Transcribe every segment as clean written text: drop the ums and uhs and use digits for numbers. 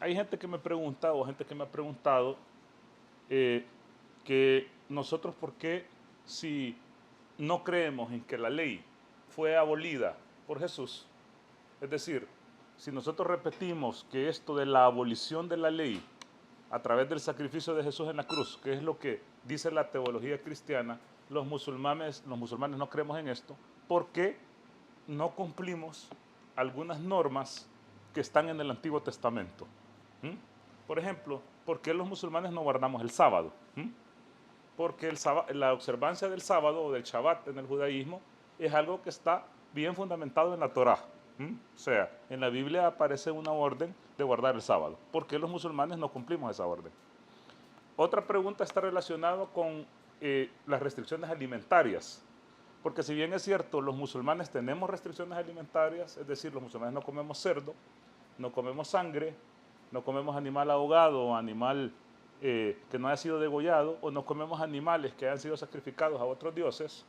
hay gente que me pregunta o gente que me ha preguntado eh, que nosotros por qué si no creemos en que la ley fue abolida por Jesús, es decir, si nosotros repetimos que esto de la abolición de la ley a través del sacrificio de Jesús en la cruz, que es lo que dice la teología cristiana, los musulmanes no creemos en esto, porque no cumplimos algunas normas que están en el Antiguo Testamento. ¿Mm? Por ejemplo, ¿por qué los musulmanes no guardamos el sábado? ¿Mm? Porque la observancia del sábado o del Shabbat en el judaísmo es algo que está bien fundamentado en la Torá. O sea, en la Biblia aparece una orden de guardar el sábado. ¿Por qué los musulmanes no cumplimos esa orden? Otra pregunta está relacionada con las restricciones alimentarias. Porque si bien es cierto, los musulmanes tenemos restricciones alimentarias, es decir, los musulmanes no comemos cerdo, no comemos sangre, no comemos animal ahogado o animal que no haya sido degollado, o no comemos animales que hayan sido sacrificados a otros dioses.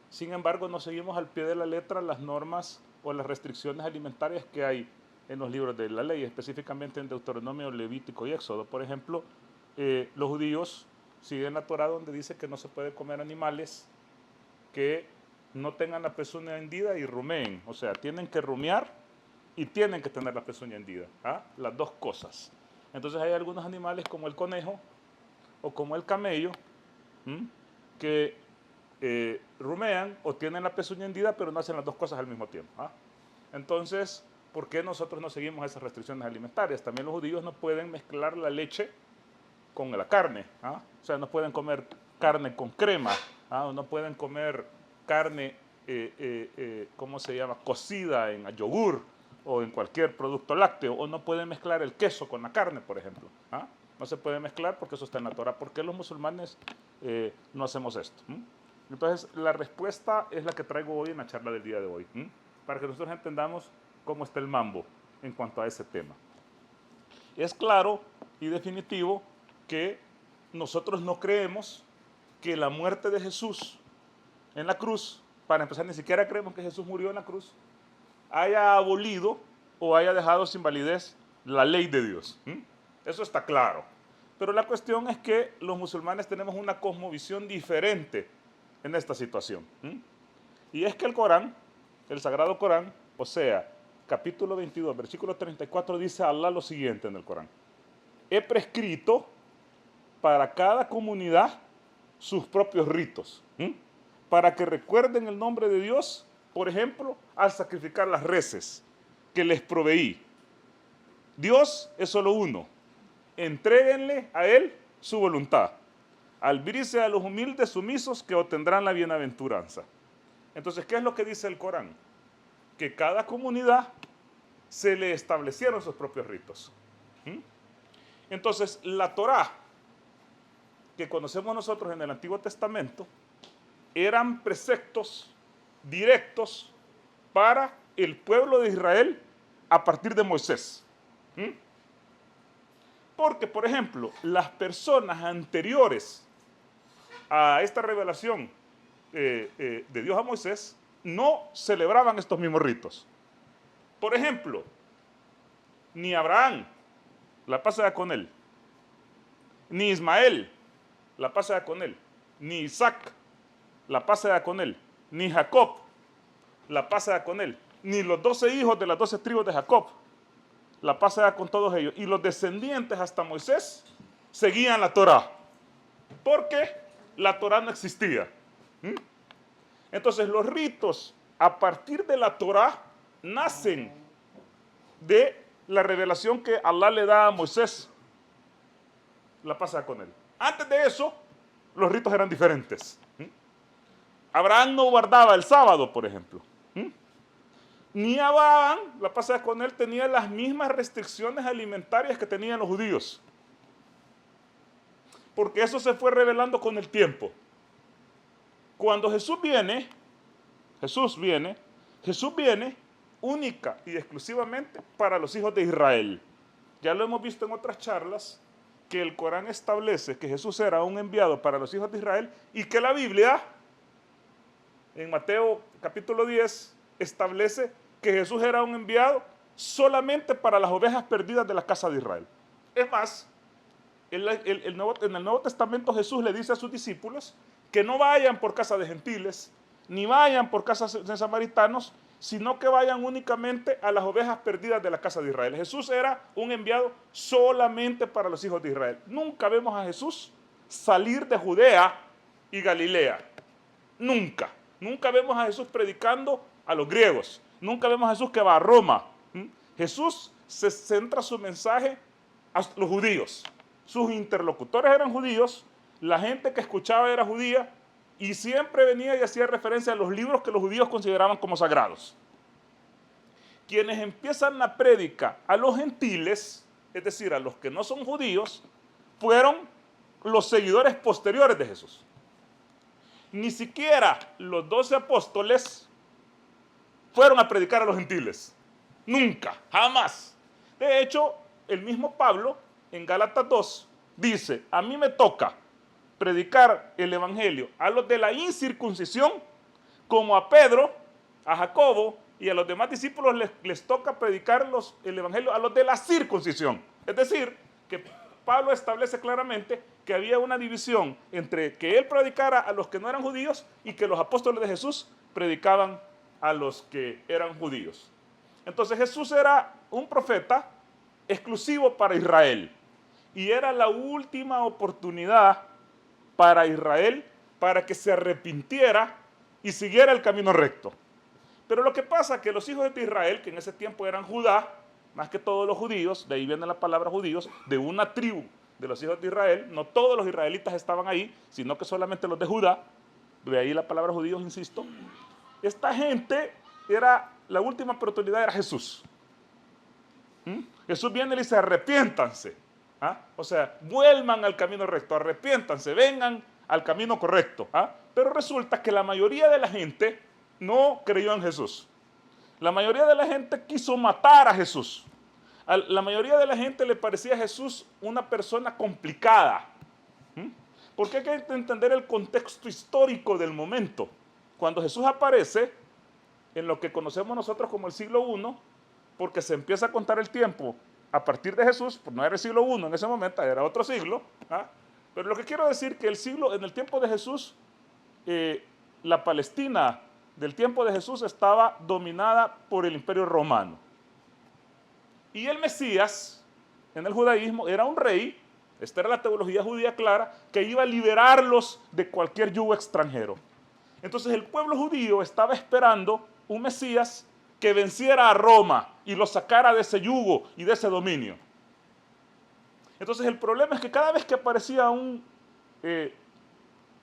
Sin embargo, no seguimos al pie de la letra las normas o las restricciones alimentarias que hay en los libros de la ley, específicamente en Deuteronomio, Levítico y Éxodo. Por ejemplo, los judíos siguen la Torá donde dice que no se puede comer animales que no tengan la pezuña hendida y rumeen. O sea, tienen que rumear y tienen que tener la pezuña hendida. ¿Ah? Las dos cosas. Entonces hay algunos animales como el conejo o como el camello que rumean o tienen la pezuña hendida pero no hacen las dos cosas al mismo tiempo. ¿Ah? Entonces, ¿por qué nosotros no seguimos esas restricciones alimentarias? También los judíos no pueden mezclar la leche con la carne. ¿Ah? O sea, no pueden comer carne con crema. ¿Ah? O no pueden comer carne, ¿cómo se llama? Cocida en yogur o en cualquier producto lácteo. O no pueden mezclar el queso con la carne, por ejemplo. ¿Ah? No se puede mezclar porque eso está en la Torah. ¿Por qué los musulmanes no hacemos esto? Entonces, la respuesta es la que traigo hoy en la charla del día de hoy. Para que nosotros entendamos cómo está el mambo en cuanto a ese tema. Es claro y definitivo que nosotros no creemos que la muerte de Jesús en la cruz, para empezar, ni siquiera creemos que Jesús murió en la cruz, haya abolido o haya dejado sin validez la ley de Dios. Eso está claro. Pero la cuestión es que los musulmanes tenemos una cosmovisión diferente en esta situación. Y es que el Corán, el Sagrado Corán, o sea, capítulo 22, versículo 34, dice Allah lo siguiente en el Corán. He prescrito para cada comunidad sus propios ritos, para que recuerden el nombre de Dios, por ejemplo, al sacrificar las reses que les proveí. Dios es solo uno. Entréguenle a Él su voluntad. Albírense a los humildes sumisos que obtendrán la bienaventuranza. Entonces, ¿qué es lo que dice el Corán? Que cada comunidad se le establecieron sus propios ritos. Entonces, la Torá que conocemos nosotros en el Antiguo Testamento eran preceptos directos para el pueblo de Israel a partir de Moisés. Porque, por ejemplo, las personas anteriores a esta revelación de Dios a Moisés no celebraban estos mismos ritos. Por ejemplo, ni Abraham, la paz sea con él, ni Ismael, la paz sea con él, ni Isaac, la paz sea con él, ni Jacob, la paz sea con él, ni los 12 hijos de las 12 tribus de Jacob, la paz sea con todos ellos. Y los descendientes hasta Moisés seguían la Torá, porque la Torá no existía. Entonces los ritos a partir de la Torá nacen de la revelación que Allah le da a Moisés, la paz sea con él. Antes de eso, los ritos eran diferentes. Abraham no guardaba el sábado, por ejemplo. Ni Abraham, la paz sea con él, tenía las mismas restricciones alimentarias que tenían los judíos. Porque eso se fue revelando con el tiempo. Cuando Jesús viene única y exclusivamente para los hijos de Israel. Ya lo hemos visto en otras charlas, que el Corán establece que Jesús era un enviado para los hijos de Israel y que la Biblia, en Mateo capítulo 10, establece que Jesús era un enviado solamente para las ovejas perdidas de la casa de Israel. Es más, en el Nuevo Testamento Jesús le dice a sus discípulos que no vayan por casa de gentiles, ni vayan por casas de samaritanos, sino que vayan únicamente a las ovejas perdidas de la casa de Israel. Jesús era un enviado solamente para los hijos de Israel. Nunca vemos a Jesús salir de Judea y Galilea. Nunca. Nunca vemos a Jesús predicando a los griegos. Nunca vemos a Jesús que va a Roma. Jesús se centra su mensaje a los judíos. Sus interlocutores eran judíos, la gente que escuchaba era judía, y siempre venía y hacía referencia a los libros que los judíos consideraban como sagrados. Quienes empiezan la prédica a los gentiles, es decir, a los que no son judíos, fueron los seguidores posteriores de Jesús. Ni siquiera los 12 apóstoles fueron a predicar a los gentiles. Nunca, jamás. De hecho, el mismo Pablo, en Gálatas 2, dice, a mí me toca predicar el evangelio a los de la incircuncisión, como a Pedro, a Jacobo y a los demás discípulos les toca predicar el evangelio a los de la circuncisión. Es decir, que Pablo establece claramente que había una división entre que él predicara a los que no eran judíos y que los apóstoles de Jesús predicaban a los que eran judíos. Entonces Jesús era un profeta exclusivo para Israel y era la última oportunidad para Israel para que se arrepintiera y siguiera el camino recto. Pero lo que pasa es que los hijos de Israel, que en ese tiempo eran Judá, más que todos los judíos, de ahí viene la palabra judíos, de una tribu de los hijos de Israel, no todos los israelitas estaban ahí, sino que solamente los de Judá, de ahí la palabra judíos, insisto. Esta gente era, la última oportunidad era Jesús. Jesús viene y le dice, arrepiéntanse. O sea, vuelvan al camino recto, arrepiéntanse, vengan al camino correcto. Pero resulta que la mayoría de la gente no creyó en Jesús. La mayoría de la gente quiso matar a Jesús. A la mayoría de la gente le parecía a Jesús una persona complicada. Porque hay que entender el contexto histórico del momento. Cuando Jesús aparece, en lo que conocemos nosotros como el siglo I, porque se empieza a contar el tiempo a partir de Jesús, pues no era el siglo I en ese momento, era otro siglo. Pero lo que quiero decir que en el tiempo de Jesús, la Palestina del tiempo de Jesús estaba dominada por el Imperio Romano. Y el Mesías, en el judaísmo, era un rey, esta era la teología judía clara, que iba a liberarlos de cualquier yugo extranjero. Entonces el pueblo judío estaba esperando un Mesías que venciera a Roma y lo sacara de ese yugo y de ese dominio. Entonces el problema es que cada vez que aparecía un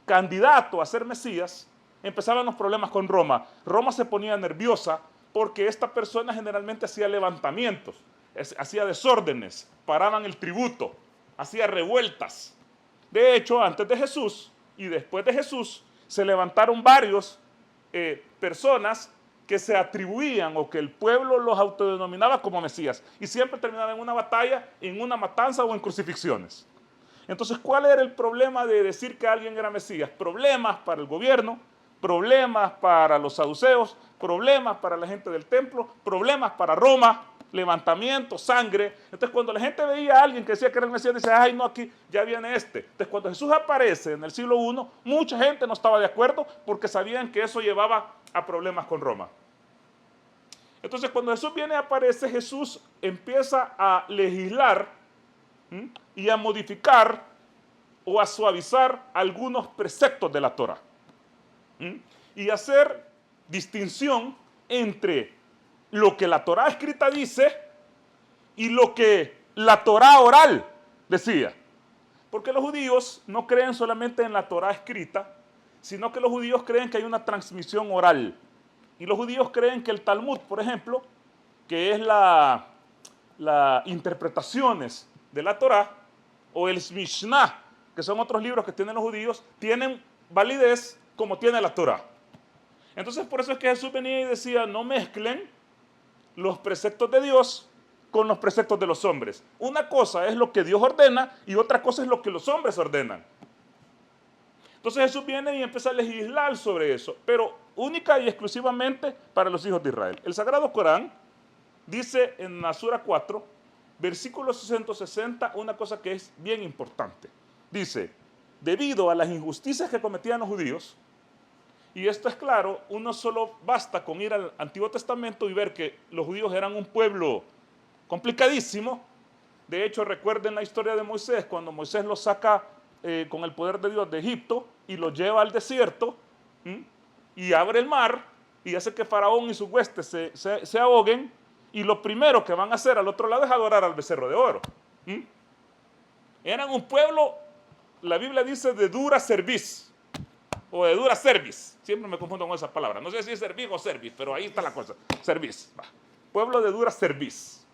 candidato a ser Mesías, empezaban los problemas con Roma. Roma se ponía nerviosa porque esta persona generalmente hacía levantamientos, hacía desórdenes, paraban el tributo, hacía revueltas. De hecho, antes de Jesús y después de Jesús, se levantaron varios personas que se atribuían o que el pueblo los autodenominaba como Mesías. Y siempre terminaban en una batalla, en una matanza o en crucifixiones. Entonces, ¿cuál era el problema de decir que alguien era Mesías? Problemas para el gobierno, problemas para los saduceos, problemas para la gente del templo, problemas para Roma, levantamiento, sangre. Entonces, cuando la gente veía a alguien que decía que era el Mesías, dice, ay, no, aquí ya viene este. Entonces, cuando Jesús aparece en el siglo I, mucha gente no estaba de acuerdo porque sabían que eso llevaba a problemas con Roma. Entonces, cuando Jesús viene y aparece, Jesús empieza a legislar y a modificar o a suavizar algunos preceptos de la Torá. Y hacer distinción entre lo que la Torá escrita dice y lo que la Torá oral decía. Porque los judíos no creen solamente en la Torá escrita, sino que los judíos creen que hay una transmisión oral. Y los judíos creen que el Talmud, por ejemplo, que es las interpretaciones de la Torá, o el Mishnah, que son otros libros que tienen los judíos, tienen validez como tiene la Torá. Entonces, por eso es que Jesús venía y decía, no mezclen los preceptos de Dios con los preceptos de los hombres. Una cosa es lo que Dios ordena y otra cosa es lo que los hombres ordenan. Entonces Jesús viene y empieza a legislar sobre eso, pero única y exclusivamente para los hijos de Israel. El Sagrado Corán dice en la Sura 4, versículo 160, una cosa que es bien importante. Dice, debido a las injusticias que cometían los judíos, y esto es claro, uno solo basta con ir al Antiguo Testamento y ver que los judíos eran un pueblo complicadísimo. De hecho, recuerden la historia de Moisés, cuando Moisés los saca con el poder de Dios de Egipto y los lleva al desierto, y abre el mar y hace que Faraón y sus huestes se ahoguen, y lo primero que van a hacer al otro lado es adorar al becerro de oro. Eran un pueblo, la Biblia dice, de dura cerviz, o de dura cerviz. Siempre me confundo con esa palabra. No sé si es cerviz o cerviz, pero ahí está la cosa. Cerviz. Pueblo de dura cerviz.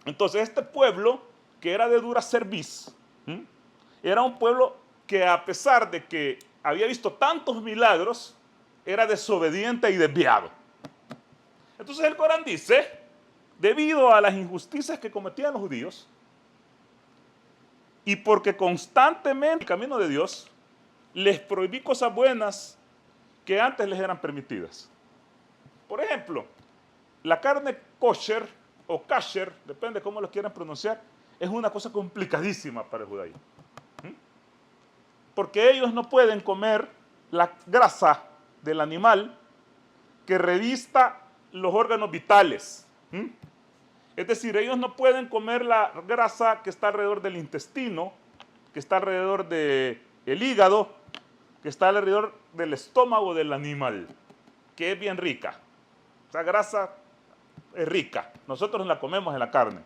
Entonces, este pueblo, que era de dura cerviz, era un pueblo que, a pesar de que había visto tantos milagros, era desobediente y desviado. Entonces el Corán dice, debido a las injusticias que cometían los judíos, y porque constantemente en el camino de Dios, les prohibí cosas buenas que antes les eran permitidas. Por ejemplo, la carne kosher o kasher, depende de cómo lo quieran pronunciar, es una cosa complicadísima para el judaísmo. Porque ellos no pueden comer la grasa del animal que revista los órganos vitales. Es decir, ellos no pueden comer la grasa que está alrededor del intestino, que está alrededor del hígado, que está alrededor del estómago del animal, que es bien rica. Esa grasa es rica. Nosotros la comemos en la carne.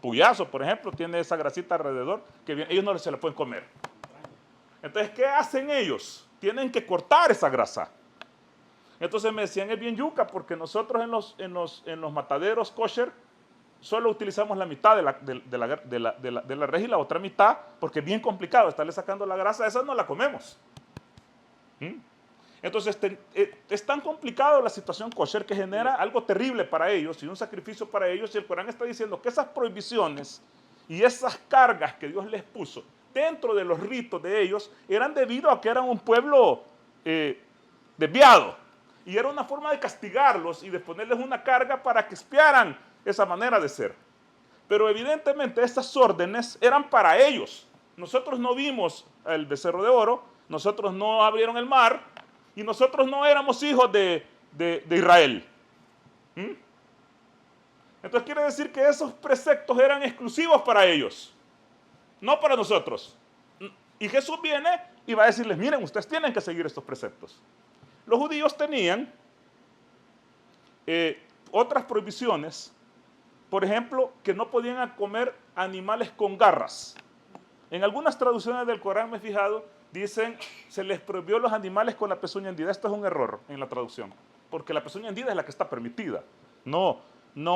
Puyazo, por ejemplo, tiene esa grasita alrededor que ellos no se la pueden comer. Entonces, ¿qué hacen ellos? Tienen que cortar esa grasa. Entonces me decían, es bien yuca, porque nosotros en los mataderos kosher solo utilizamos la mitad de la res y la otra mitad, porque es bien complicado estarle sacando la grasa, esa no la comemos. Entonces es tan complicado la situación kosher que genera algo terrible para ellos y un sacrificio para ellos, y el Corán está diciendo que esas prohibiciones y esas cargas que Dios les puso dentro de los ritos de ellos eran debido a que eran un pueblo desviado, y era una forma de castigarlos y de ponerles una carga para que expiaran esa manera de ser. Pero evidentemente estas órdenes eran para ellos. Nosotros no vimos el becerro de oro, nosotros no abrieron el mar, y nosotros no éramos hijos de Israel. Entonces quiere decir que esos preceptos eran exclusivos para ellos, no para nosotros. Y Jesús viene y va a decirles, miren, ustedes tienen que seguir estos preceptos. Los judíos tenían otras prohibiciones, por ejemplo, que no podían comer animales con garras. En algunas traducciones del Corán, me he fijado, dicen, se les prohibió los animales con la pezuña hendida. Esto es un error en la traducción, porque la pezuña hendida es la que está permitida, no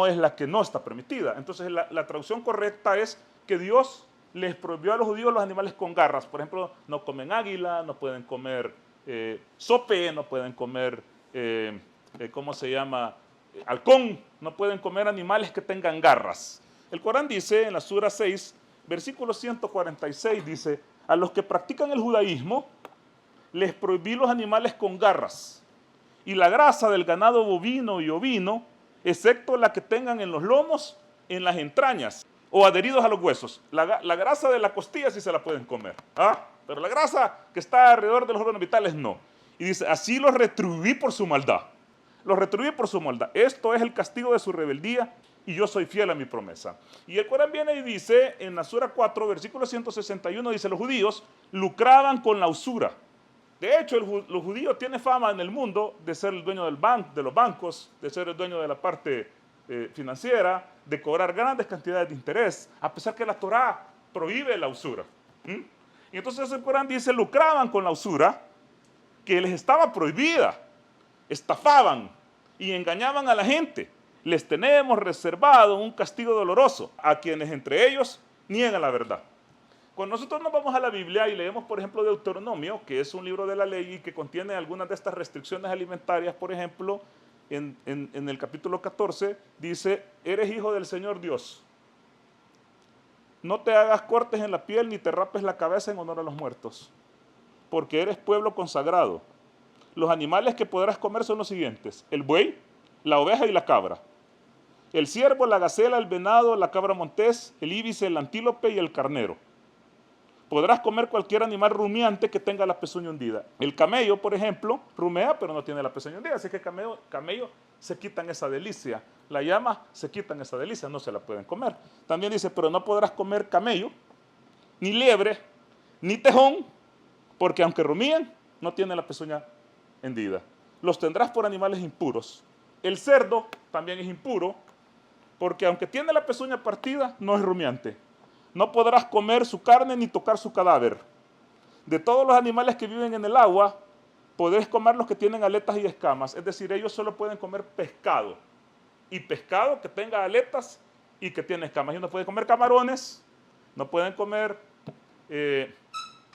es la que no está permitida. Entonces la traducción correcta es que Dios les prohibió a los judíos los animales con garras. Por ejemplo, no comen águila, no pueden comer sope, no pueden comer, ¿cómo se llama? Halcón, no pueden comer animales que tengan garras. El Corán dice en la Sura 6, versículo 146, dice, a los que practican el judaísmo les prohibí los animales con garras y la grasa del ganado bovino y ovino, excepto la que tengan en los lomos, en las entrañas o adheridos a los huesos. La grasa de la costilla sí se la pueden comer, pero la grasa que está alrededor de los órganos vitales no. Y dice, así los retribuí por su maldad. Los retribuí por su maldad. Esto es el castigo de su rebeldía y yo soy fiel a mi promesa. Y el Corán viene y dice, en la Sura 4, versículo 161, dice, los judíos lucraban con la usura. De hecho, los judíos tienen fama en el mundo de ser el dueño de los bancos, de ser el dueño de la parte financiera, de cobrar grandes cantidades de interés, a pesar que la Torá prohíbe la usura. Y entonces el Corán dice, lucraban con la usura, que les estaba prohibida, estafaban y engañaban a la gente. Les tenemos reservado un castigo doloroso a quienes entre ellos niegan la verdad. Cuando nosotros nos vamos a la Biblia y leemos, por ejemplo, Deuteronomio, que es un libro de la ley y que contiene algunas de estas restricciones alimentarias, por ejemplo, en el capítulo 14, dice, eres hijo del Señor Dios. No te hagas cortes en la piel ni te rapes la cabeza en honor a los muertos, porque eres pueblo consagrado. Los animales que podrás comer son los siguientes, el buey, la oveja y la cabra. el ciervo, la gacela, el venado, la cabra montés, el ibis, el antílope y el carnero. Podrás comer cualquier animal rumiante que tenga la pezuña hundida. El camello, por ejemplo, rumea, pero no tiene la pezuña hundida, así que camello se quitan esa delicia. La llama se quitan esa delicia, no se la pueden comer. También dice, pero no podrás comer camello, ni liebre, ni tejón, porque aunque rumían, no tienen la pezuña hendida. Los tendrás por animales impuros. El cerdo también es impuro, porque aunque tiene la pezuña partida, no es rumiante. No podrás comer su carne ni tocar su cadáver. De todos los animales que viven en el agua, podés comer los que tienen aletas y escamas. Es decir, ellos solo pueden comer pescado. Y pescado que tenga aletas y que tiene escamas. Ellos no pueden comer camarones, no pueden comer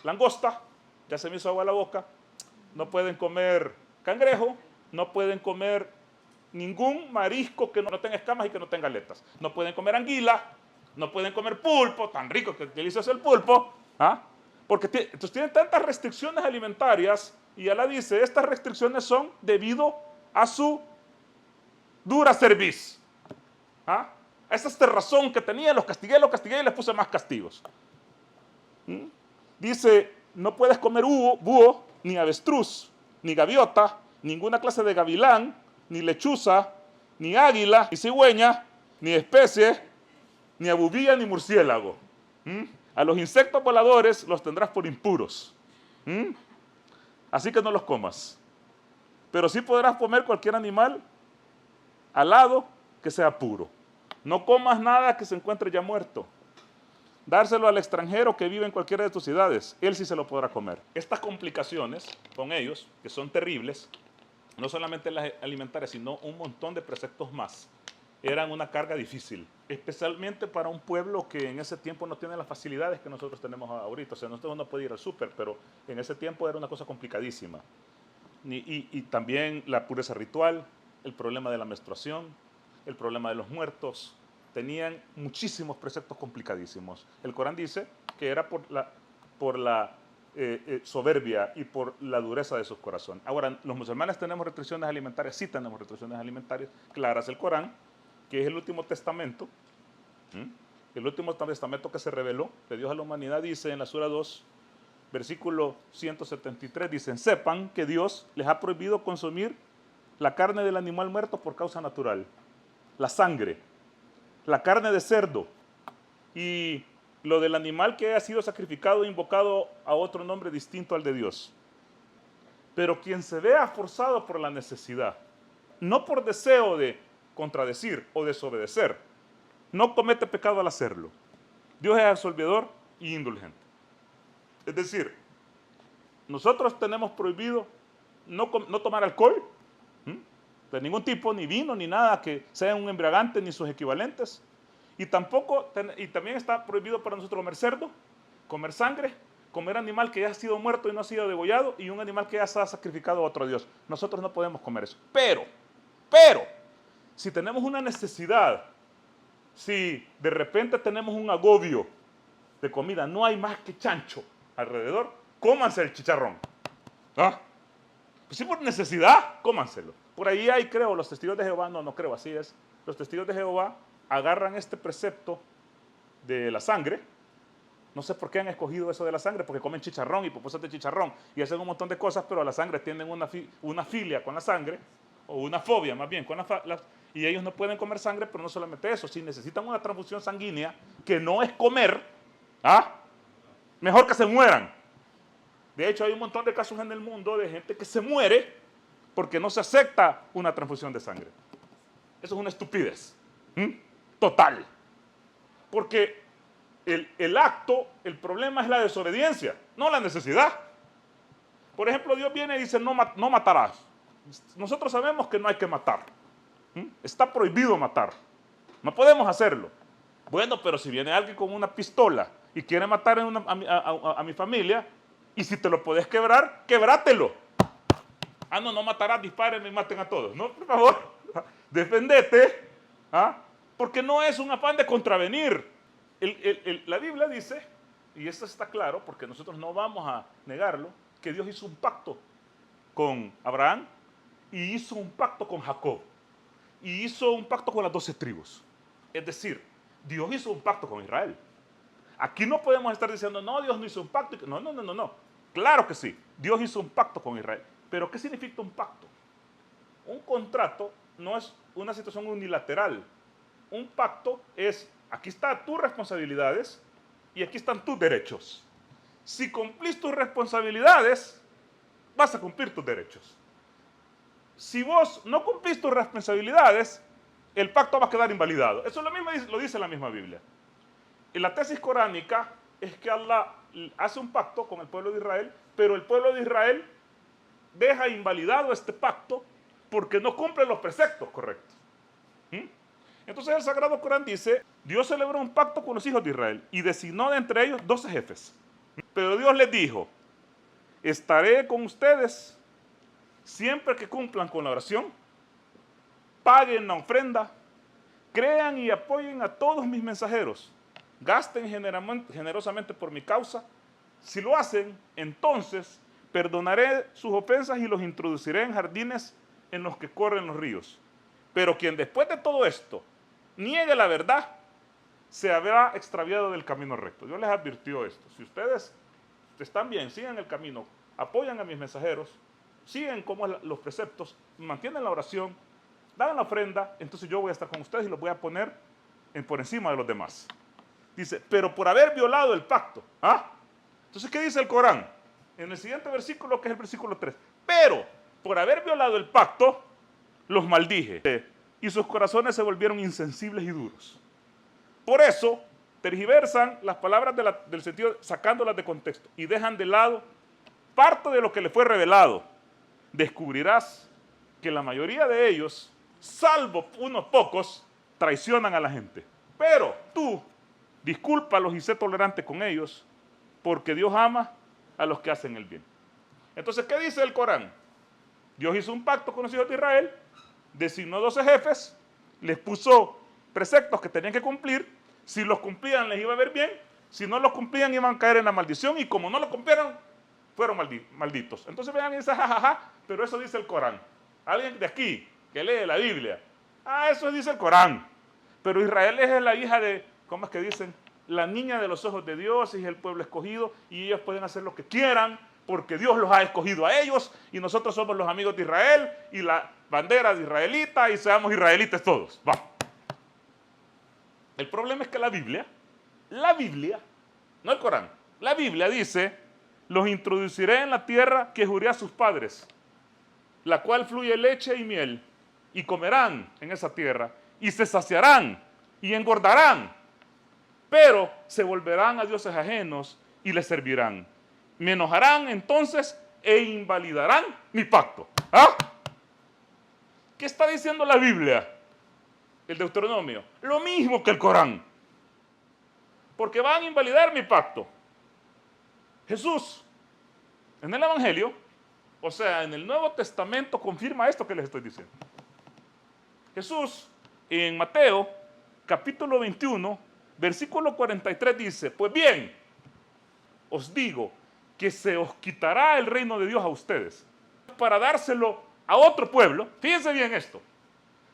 langosta, ya se me hizo agua la boca, no pueden comer cangrejo, no pueden comer ningún marisco que no tenga escamas y que no tenga aletas. No pueden comer anguila, no pueden comer pulpo, tan rico que delicioso el pulpo, ¿ah? Porque entonces tienen tantas restricciones alimentarias y ya la dice, estas restricciones son debido a su dura cerviz. ¿Ah? A esa razón que tenían, los castigué y les puse más castigos. Dice, no puedes comer búho, ni avestruz, ni gaviota, ninguna clase de gavilán, ni lechuza, ni águila, ni cigüeña, ni especie, ni abubía, ni murciélago. A los insectos voladores los tendrás por impuros. Así que no los comas. Pero sí podrás comer cualquier animal alado que sea puro. No comas nada que se encuentre ya muerto. Dárselo al extranjero que vive en cualquiera de tus ciudades. Él sí se lo podrá comer. Estas complicaciones con ellos, que son terribles, no solamente las alimentarias, sino un montón de preceptos más, eran una carga difícil, especialmente para un pueblo que en ese tiempo no tiene las facilidades que nosotros tenemos ahorita. O sea, nosotros no podemos ir al súper, pero en ese tiempo era una cosa complicadísima. Y también la pureza ritual, el problema de la menstruación, el problema de los muertos, tenían muchísimos preceptos complicadísimos. El Corán dice que era por la soberbia y por la dureza de sus corazones. Ahora, los musulmanes tenemos restricciones alimentarias, sí tenemos restricciones alimentarias claras. El Corán, que es el último testamento, el último testamento que se reveló de Dios a la humanidad, dice en la Sura 2, versículo 173, dicen, sepan que Dios les ha prohibido consumir la carne del animal muerto por causa natural, la sangre, la carne de cerdo y lo del animal que haya sido sacrificado e invocado a otro nombre distinto al de Dios. Pero quien se vea forzado por la necesidad, no por deseo de contradecir o desobedecer, no comete pecado al hacerlo. Dios es absolvedor y indulgente. Es decir, nosotros tenemos prohibido no tomar alcohol, de ningún tipo, ni vino, ni nada que sea un embriagante, ni sus equivalentes. Y también está prohibido para nosotros comer cerdo, comer sangre, comer animal que ya ha sido muerto y no ha sido degollado, y un animal que ya se ha sacrificado a otro Dios. Nosotros no podemos comer eso. Pero, si tenemos una necesidad, si de repente tenemos un agobio de comida, no hay más que chancho alrededor, cómanse el chicharrón. ¿Ah? Pues si por necesidad, cómanselo. Por ahí hay, creo, los testigos de Jehová, no creo, así es. Los testigos de Jehová agarran este precepto de la sangre. No sé por qué han escogido eso de la sangre, porque comen chicharrón y pupusas de chicharrón y hacen un montón de cosas, pero a la sangre tienen una filia con la sangre, o una fobia más bien, y ellos no pueden comer sangre, pero no solamente eso, si necesitan una transfusión sanguínea, que no es comer, mejor que se mueran. De hecho, hay un montón de casos en el mundo de gente que se muere porque no se acepta una transfusión de sangre. Eso es una estupidez total. Porque el acto, el problema es la desobediencia, no la necesidad. Por ejemplo, Dios viene y dice, no matarás. Nosotros sabemos que no hay que matar. Está prohibido matar. No podemos hacerlo. Bueno, pero si viene alguien con una pistola y quiere matar a mi familia, y si te lo puedes quebrar, quebrátelo. No matarás, disparen y maten a todos. No, por favor, defendete. Porque no es un afán de contravenir. La Biblia dice, y esto está claro, porque nosotros no vamos a negarlo, que Dios hizo un pacto con Abraham y hizo un pacto con Jacob. y hizo un pacto con las 12 tribus. Es decir, Dios hizo un pacto con Israel. Aquí no podemos estar diciendo, no, Dios no hizo un pacto. No, no, no, no, no. Claro que sí, Dios hizo un pacto con Israel. Pero ¿qué significa un pacto? Un contrato no es una situación unilateral. Un pacto es, aquí están tus responsabilidades y aquí están tus derechos. Si cumplís tus responsabilidades, vas a cumplir tus derechos. Si vos no cumplís tus responsabilidades, el pacto va a quedar invalidado. Eso lo dice la misma Biblia. Y la tesis coránica es que Allah hace un pacto con el pueblo de Israel, pero el pueblo de Israel deja invalidado este pacto porque no cumple los preceptos correctos. Entonces el Sagrado Corán dice, Dios celebró un pacto con los hijos de Israel y designó de entre ellos 12 jefes. Pero Dios les dijo, estaré con ustedes siempre que cumplan con la oración, paguen la ofrenda, crean y apoyen a todos mis mensajeros, gasten generosamente por mi causa. Si lo hacen, entonces perdonaré sus ofensas y los introduciré en jardines en los que corren los ríos. Pero quien después de todo esto niegue la verdad, se habrá extraviado del camino recto. Dios les advirtió esto. Si ustedes están bien, sigan el camino, apoyan a mis mensajeros, siguen como los preceptos, mantienen la oración, dan la ofrenda, entonces yo voy a estar con ustedes y los voy a poner por encima de los demás. Dice, pero por haber violado el pacto. Entonces, ¿qué dice el Corán? En el siguiente versículo, que es el versículo 3. Pero por haber violado el pacto, los maldije. Y sus corazones se volvieron insensibles y duros. Por eso, tergiversan las palabras del sentido, sacándolas de contexto. Y dejan de lado parte de lo que le fue revelado. Descubrirás que la mayoría de ellos, salvo unos pocos, traicionan a la gente. Pero tú, discúlpalos y sé tolerante con ellos, porque Dios ama a los que hacen el bien. Entonces, ¿qué dice el Corán? Dios hizo un pacto con los hijos de Israel, designó 12 jefes, les puso preceptos que tenían que cumplir. Si los cumplían les iba a ver bien, si no los cumplían iban a caer en la maldición, y como no lo cumplieron, fueron malditos. Entonces vean y dicen, jajaja, pero eso dice el Corán. Alguien de aquí que lee la Biblia, eso dice el Corán. Pero Israel es la hija de, ¿cómo es que dicen? La niña de los ojos de Dios, y es el pueblo escogido, y ellos pueden hacer lo que quieran, porque Dios los ha escogido a ellos, y nosotros somos los amigos de Israel, y la bandera de israelita, y seamos israelitas todos. Va. El problema es que la Biblia, no el Corán, la Biblia dice, los introduciré en la tierra que juré a sus padres, la cual fluye leche y miel, y comerán en esa tierra, y se saciarán, y engordarán, pero se volverán a dioses ajenos y les servirán. Me enojarán entonces e invalidarán mi pacto. ¿Qué está diciendo la Biblia? El Deuteronomio. Lo mismo que el Corán. Porque van a invalidar mi pacto. Jesús, en el Evangelio, o sea, en el Nuevo Testamento, confirma esto que les estoy diciendo. Jesús, en Mateo, capítulo 21, versículo 43 dice, pues bien, os digo que se os quitará el reino de Dios a ustedes para dárselo a otro pueblo. Fíjense bien esto.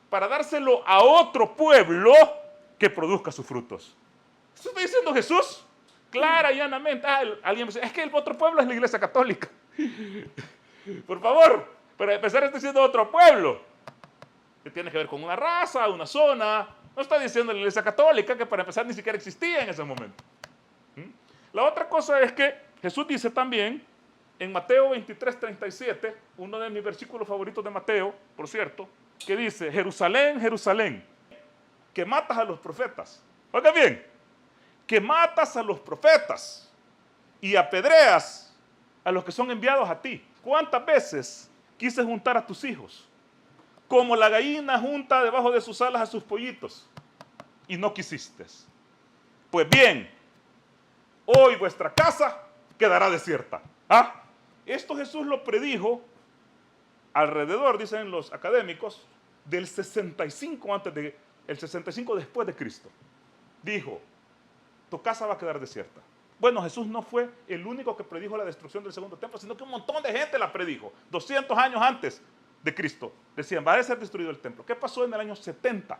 Para dárselo a otro pueblo que produzca sus frutos. ¿Esto está diciendo Jesús? Clara y llanamente. Alguien me dice, es que el otro pueblo es la Iglesia Católica. Por favor, para empezar está diciendo otro pueblo, que tiene que ver con una raza, una zona. No está diciendo la Iglesia Católica, que para empezar ni siquiera existía en ese momento. La otra cosa es que Jesús dice también, en Mateo 23:37, uno de mis versículos favoritos de Mateo, por cierto, que dice, Jerusalén, Jerusalén, que matas a los profetas. Oiga bien, que matas a los profetas y apedreas a los que son enviados a ti. ¿Cuántas veces quise juntar a tus hijos? Como la gallina junta debajo de sus alas a sus pollitos, y no quisiste. Pues bien, hoy vuestra casa quedará desierta. Esto Jesús lo predijo alrededor, dicen los académicos, del 65 el 65 después de Cristo. Dijo, tu casa va a quedar desierta. Bueno, Jesús no fue el único que predijo la destrucción del segundo templo, sino que un montón de gente la predijo, 200 años antes. de Cristo, decían, va a ser destruido el templo. ¿Qué pasó en el año 70?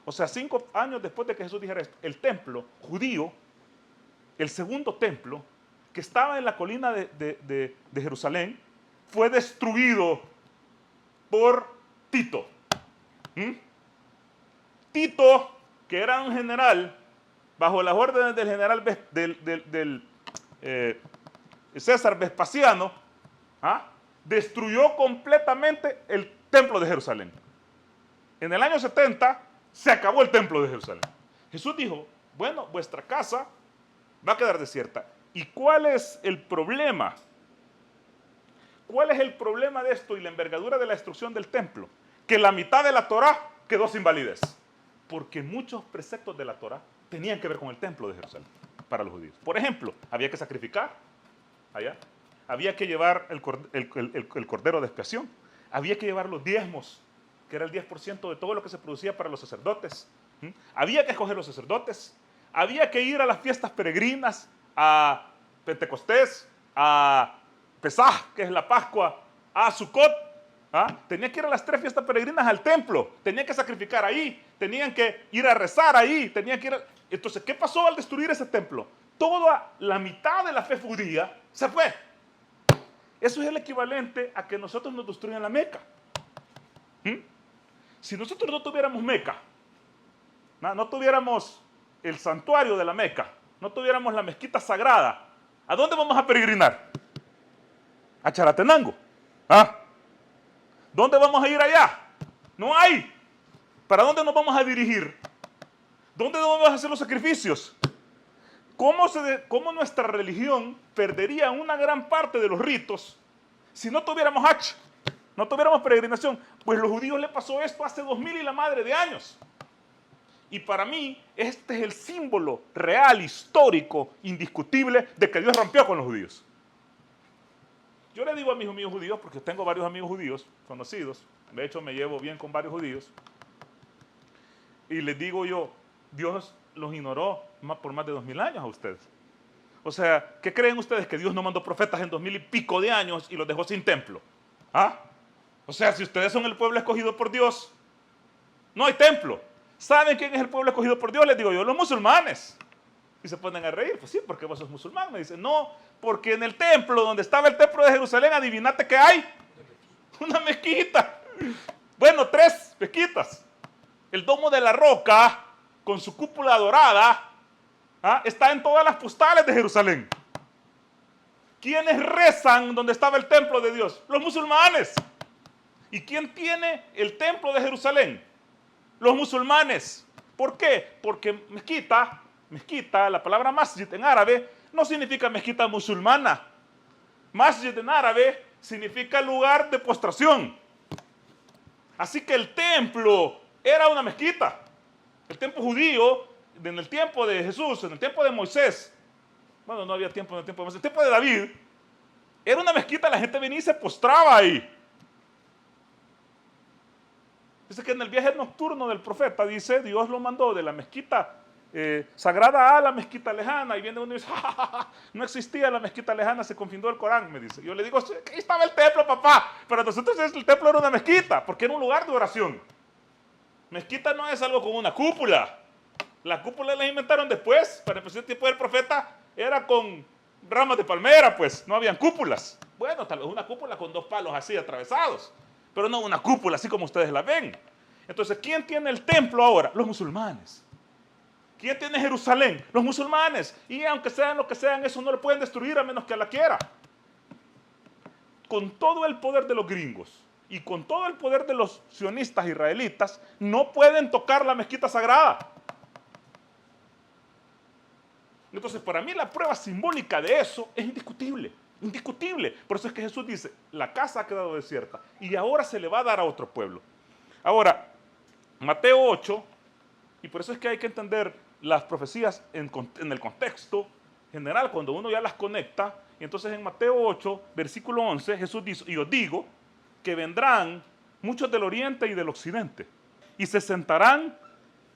O sea, 5 años después de que Jesús dijera esto, el templo judío, el segundo templo, que estaba en la colina de Jerusalén, fue destruido por Tito. ¿Mm? Tito, que era un general, bajo las órdenes del general César Vespasiano, destruyó completamente el templo de Jerusalén. En el año 70 se acabó el templo de Jerusalén. Jesús dijo, bueno, vuestra casa va a quedar desierta. ¿Y cuál es el problema? ¿Cuál es el problema de esto y la envergadura de la destrucción del templo? Que la mitad de la Torá quedó sin validez. Porque muchos preceptos de la Torá tenían que ver con el templo de Jerusalén para los judíos. Por ejemplo, había que sacrificar allá. Había que llevar el cordero de expiación. Había que llevar los diezmos, que era el 10% de todo lo que se producía para los sacerdotes. Había que escoger los sacerdotes. Había que ir a las fiestas peregrinas, a Pentecostés, a Pesaj, que es la Pascua, a Sukkot. Tenía que ir a las 3 fiestas peregrinas al templo. Tenían que sacrificar ahí. Tenían que ir a rezar ahí. Tenían que ir Entonces, ¿qué pasó al destruir ese templo? Toda la mitad de la fe judía se fue. Eso es el equivalente a que nosotros nos destruyan la Meca. Si nosotros no tuviéramos Meca, no tuviéramos el santuario de la Meca, no tuviéramos la mezquita sagrada, ¿a dónde vamos a peregrinar? A Chalatenango. ¿Dónde vamos a ir allá? No hay. ¿Para dónde nos vamos a dirigir? ¿Dónde vamos a hacer los sacrificios? ¿Cómo nuestra religión perdería una gran parte de los ritos si no tuviéramos Hach, no tuviéramos peregrinación? Pues a los judíos le pasó esto hace 2000 y la madre de años. Y para mí, este es el símbolo real, histórico, indiscutible de que Dios rompió con los judíos. Yo le digo a mis amigos judíos, porque tengo varios amigos judíos conocidos, de hecho me llevo bien con varios judíos, y les digo yo, Dios los ignoró por más de 2000 años a ustedes. O sea, ¿qué creen ustedes? ¿Que Dios no mandó profetas en 2000 y pico de años y los dejó sin templo? O sea, si ustedes son el pueblo escogido por Dios, no hay templo. ¿Saben quién es el pueblo escogido por Dios? Les digo yo, los musulmanes. Y se ponen a reír. Pues sí, porque vos sos musulmán. Me dicen, no, porque en el templo, donde estaba el templo de Jerusalén, adivinate qué hay. Una mezquita. Bueno, 3 mezquitas. El Domo de la Roca, con su cúpula dorada, está en todas las postales de Jerusalén. ¿Quiénes rezan donde estaba el templo de Dios? Los musulmanes. ¿Y quién tiene el templo de Jerusalén? Los musulmanes. ¿Por qué? Porque mezquita, la palabra masjid en árabe, no significa mezquita musulmana. Masjid en árabe significa lugar de postración. Así que el templo era una mezquita. El templo judío, en el tiempo de Jesús, en el tiempo de Moisés, bueno, no había tiempo en el tiempo de Moisés, en el tiempo de David, era una mezquita, la gente venía y se postraba ahí. Dice que en el viaje nocturno del profeta, dice, Dios lo mandó de la mezquita sagrada a la mezquita lejana, y viene uno y dice, ¡ja, ja, ja! No existía la mezquita lejana, se confundó el Corán, me dice. Yo le digo, ahí estaba el templo, papá, pero nosotros el templo era una mezquita, porque era un lugar de oración. Mezquita no es algo con una cúpula. La cúpula la inventaron después, para empezar el tiempo del profeta, era con ramas de palmera, pues, no habían cúpulas. Bueno, tal vez una cúpula con 2 palos así atravesados, pero no una cúpula así como ustedes la ven. Entonces, ¿quién tiene el templo ahora? Los musulmanes. ¿Quién tiene Jerusalén? Los musulmanes. Y aunque sean lo que sean, eso no le pueden destruir a menos que la quiera. Con todo el poder de los gringos y con todo el poder de los sionistas israelitas, no pueden tocar la mezquita sagrada. Entonces, para mí la prueba simbólica de eso es indiscutible. Indiscutible. Por eso es que Jesús dice, la casa ha quedado desierta y ahora se le va a dar a otro pueblo. Ahora, Mateo 8, y por eso es que hay que entender las profecías en el contexto general, cuando uno ya las conecta. Y entonces en Mateo 8, versículo 11, Jesús dice, y os digo que vendrán muchos del oriente y del occidente, y se sentarán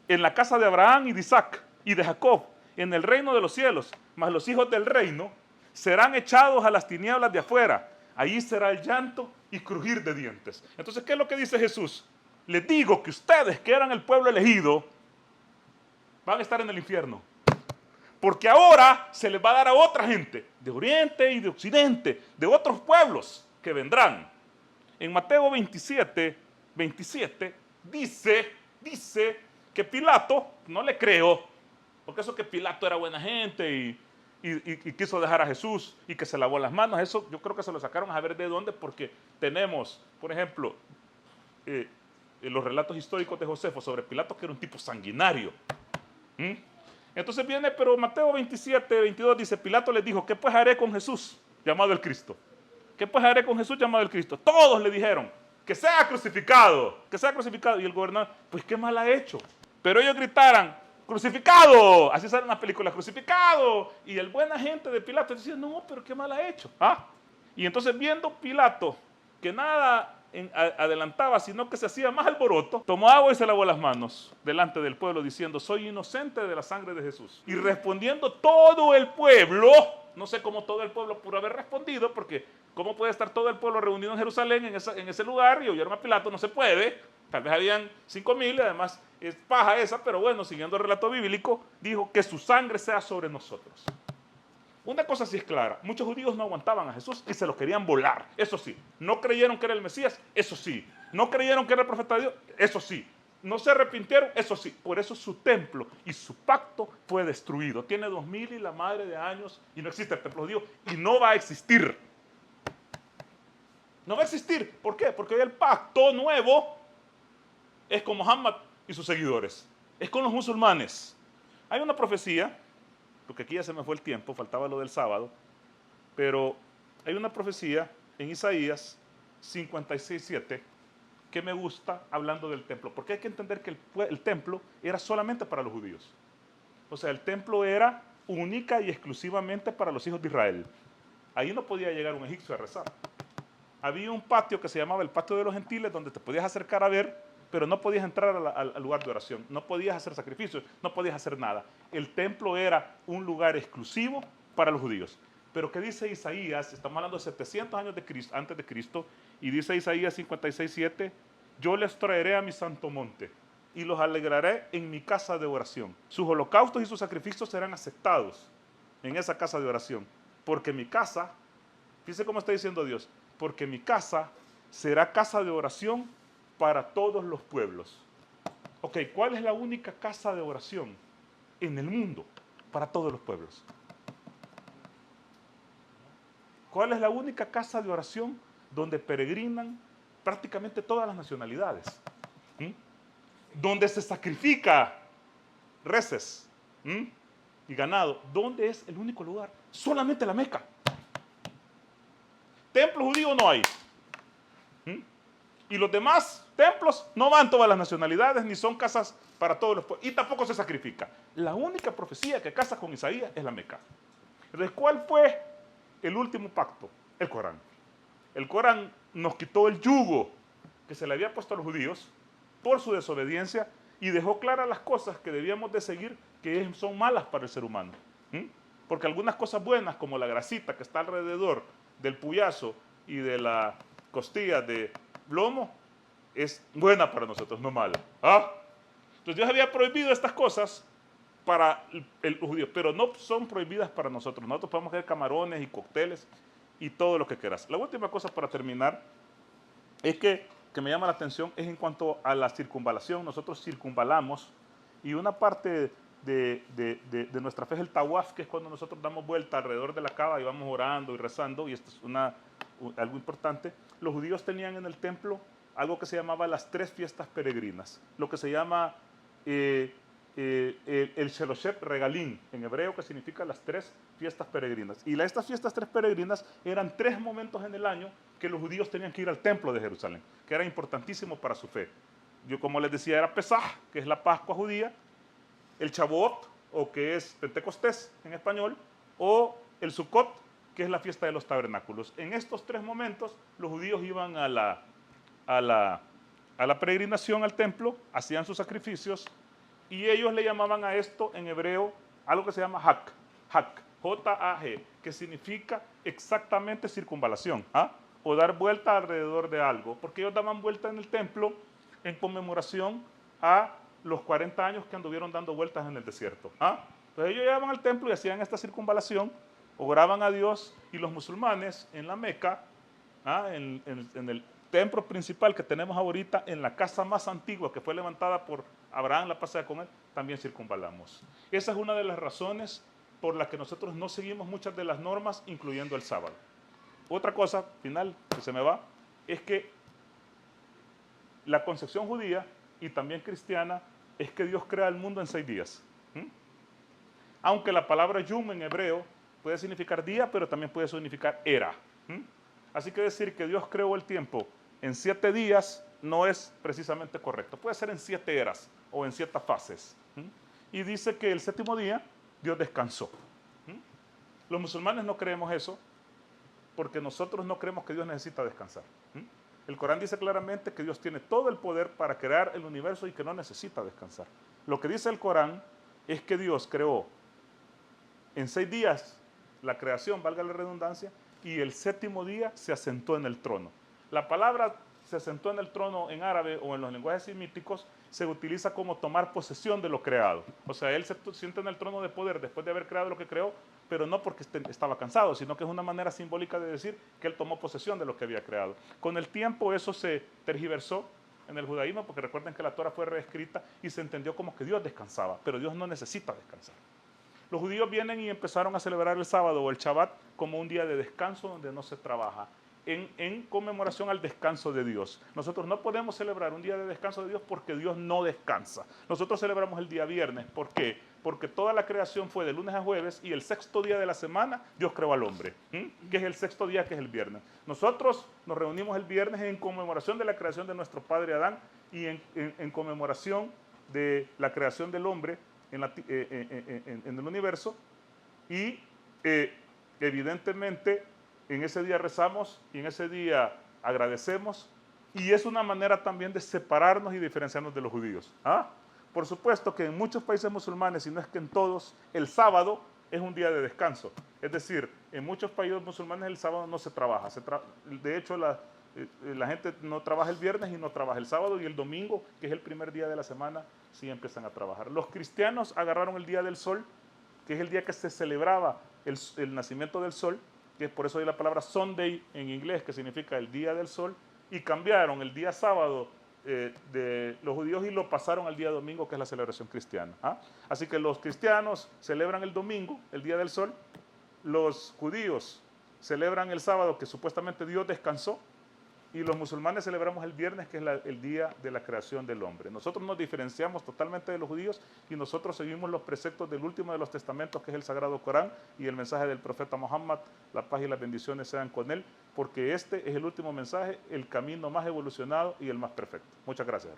en la casa de Abraham y de Isaac y de Jacob, en el reino de los cielos, mas los hijos del reino serán echados a las tinieblas de afuera. Ahí será el llanto y crujir de dientes. Entonces, ¿qué es lo que dice Jesús? Les digo que ustedes, que eran el pueblo elegido, van a estar en el infierno. Porque ahora se les va a dar a otra gente, de oriente y de occidente, de otros pueblos que vendrán. En Mateo 27, 27, dice que Pilato, no le creo, porque eso que Pilato era buena gente y quiso dejar a Jesús y que se lavó las manos, eso yo creo que se lo sacaron a ver de dónde, porque tenemos, por ejemplo, los relatos históricos de Josefo sobre Pilato, que era un tipo sanguinario. Entonces viene, pero Mateo 27, 22 dice, Pilato les dijo, ¿qué pues haré con Jesús, llamado el Cristo? ¿Qué pues haré con Jesús, llamado el Cristo? Todos le dijeron, que sea crucificado, que sea crucificado. Y el gobernador, pues qué mal ha hecho. Pero ellos gritaran, crucificado, así salen las películas, crucificado. Y el buen agente de Pilato decía, no, pero qué mal ha hecho. Y entonces viendo Pilato que nada adelantaba, sino que se hacía más alboroto, tomó agua y se lavó las manos delante del pueblo diciendo, soy inocente de la sangre de Jesús. Y respondiendo todo el pueblo, no sé cómo todo el pueblo pudo haber respondido, porque ¿cómo puede estar todo el pueblo reunido en Jerusalén, en ese lugar, y oyeron a Pilato? No se puede. Tal vez habían 5,000, además es paja esa, pero bueno, siguiendo el relato bíblico, dijo que su sangre sea sobre nosotros. Una cosa sí es clara, muchos judíos no aguantaban a Jesús y se lo querían volar, eso sí. No creyeron que era el Mesías, eso sí. No creyeron que era el profeta de Dios, eso sí. No se arrepintieron, eso sí. Por eso su templo y su pacto fue destruido. Tiene 2000 y la madre de años y no existe el templo judío y no va a existir. No va a existir. ¿Por qué? Porque hoy el pacto nuevo es con Muhammad y sus seguidores. Es con los musulmanes. Hay una profecía, porque aquí ya se me fue el tiempo, faltaba lo del sábado, pero hay una profecía en Isaías 56:7 que me gusta hablando del templo, porque hay que entender que el templo era solamente para los judíos. O sea, el templo era única y exclusivamente para los hijos de Israel. Ahí no podía llegar un egipcio a rezar. Había un patio que se llamaba el patio de los gentiles, donde te podías acercar a ver, pero no podías entrar al lugar de oración, no podías hacer sacrificios, no podías hacer nada. El templo era un lugar exclusivo para los judíos. Pero ¿qué dice Isaías? Estamos hablando de 700 años antes de Cristo, y dice Isaías 56:7, yo les traeré a mi santo monte y los alegraré en mi casa de oración. Sus holocaustos y sus sacrificios serán aceptados en esa casa de oración, porque mi casa, fíjese cómo está diciendo Dios, porque mi casa será casa de oración para todos los pueblos. Ok, ¿cuál es la única casa de oración en el mundo para todos los pueblos? ¿Cuál es la única casa de oración donde peregrinan prácticamente todas las nacionalidades? Donde se sacrifica reses y ganado. ¿Dónde es el único lugar? Solamente la Meca. Templo judío no hay. Y los demás templos no van todas las nacionalidades, ni son casas para todos los pueblos, y tampoco se sacrifica. La única profecía que casa con Isaías es la Meca. Entonces, ¿cuál fue el último pacto? El Corán. El Corán nos quitó el yugo que se le había puesto a los judíos por su desobediencia y dejó claras las cosas que debíamos de seguir, que son malas para el ser humano. Porque algunas cosas buenas, como la grasita que está alrededor del puyazo y de la costilla de lomo, es buena para nosotros, no mala. Entonces Dios había prohibido estas cosas para los judíos, pero no son prohibidas para nosotros. Nosotros podemos hacer camarones y cócteles y todo lo que quieras. La última cosa para terminar es que me llama la atención es en cuanto a la circunvalación. Nosotros circunvalamos y una parte de nuestra fe es el tawaf, que es cuando nosotros damos vuelta alrededor de la Kaaba y vamos orando y rezando, y esto es algo importante. Los judíos tenían en el templo algo que se llamaba las 3 fiestas peregrinas, lo que se llama el Sheloshet Regalín, en hebreo, que significa las 3 fiestas peregrinas. Y estas fiestas 3 peregrinas eran 3 momentos en el año que los judíos tenían que ir al templo de Jerusalén, que era importantísimo para su fe. Yo, como les decía, era Pesaj, que es la Pascua judía, el Shavuot, o que es Pentecostés en español, o el Sukkot, que es la fiesta de los tabernáculos. En estos 3 momentos, los judíos iban a la peregrinación al templo, hacían sus sacrificios, y ellos le llamaban a esto en hebreo algo que se llama Hak, J-A-G, que significa exactamente circunvalación. o dar vuelta alrededor de algo, porque ellos daban vuelta en el templo en conmemoración a los 40 años que anduvieron dando vueltas en el desierto. ¿Ah? Entonces ellos llegaban al templo y hacían esta circunvalación, oraban a Dios, y los musulmanes en la Meca, en el templo principal que tenemos ahorita, en la casa más antigua que fue levantada por Abraham, la pasada con él, también circunvalamos. Esa es una de las razones por las que nosotros no seguimos muchas de las normas, incluyendo el sábado. Otra cosa final que se me va es que la concepción judía y también cristiana es que Dios crea el mundo en 6 días. Aunque la palabra yom en hebreo puede significar día, pero también puede significar era. Así que decir que Dios creó el tiempo en 7 días no es precisamente correcto. Puede ser en 7 eras o en 7 fases. Y dice que el 7º día Dios descansó. Los musulmanes no creemos eso porque nosotros no creemos que Dios necesita descansar. El Corán dice claramente que Dios tiene todo el poder para crear el universo y que no necesita descansar. Lo que dice el Corán es que Dios creó en 6 días la creación, valga la redundancia, y el 7º día se asentó en el trono. La palabra se asentó en el trono en árabe o en los lenguajes semíticos se utiliza como tomar posesión de lo creado. O sea, él se siente en el trono de poder después de haber creado lo que creó, pero no porque estaba cansado, sino que es una manera simbólica de decir que él tomó posesión de lo que había creado. Con el tiempo eso se tergiversó en el judaísmo, porque recuerden que la Torah fue reescrita y se entendió como que Dios descansaba, pero Dios no necesita descansar. Los judíos vienen y empezaron a celebrar el sábado o el Shabbat como un día de descanso donde no se trabaja, en conmemoración al descanso de Dios. Nosotros no podemos celebrar un día de descanso de Dios porque Dios no descansa. Nosotros celebramos el día viernes. ¿Por qué? Porque toda la creación fue de lunes a jueves y el 6º día de la semana Dios creó al hombre, que es el 6º día, que es el viernes. Nosotros nos reunimos el viernes en conmemoración de la creación de nuestro padre Adán y en conmemoración de la creación del hombre en el universo, y evidentemente en ese día rezamos y en ese día agradecemos, y es una manera también de separarnos y diferenciarnos de los judíos. Por supuesto que en muchos países musulmanes, y no es que en todos, el sábado es un día de descanso. Es decir, en muchos países musulmanes el sábado no se trabaja. De hecho, la gente no trabaja el viernes y no trabaja el sábado, y el domingo, que es el primer día de la semana, sí empiezan a trabajar. Los cristianos agarraron el día del sol, que es el día que se celebraba el nacimiento del sol, que es por eso hay la palabra Sunday en inglés, que significa el día del sol, y cambiaron el día sábado de los judíos y lo pasaron al día domingo, que es la celebración cristiana. Así que los cristianos celebran el domingo, el día del sol, los judíos celebran el sábado, que supuestamente Dios descansó, y los musulmanes celebramos el viernes, que es el día de la creación del hombre. Nosotros nos diferenciamos totalmente de los judíos y nosotros seguimos los preceptos del último de los testamentos, que es el Sagrado Corán, y el mensaje del profeta Muhammad, la paz y las bendiciones sean con él, porque este es el último mensaje, el camino más evolucionado y el más perfecto. Muchas gracias.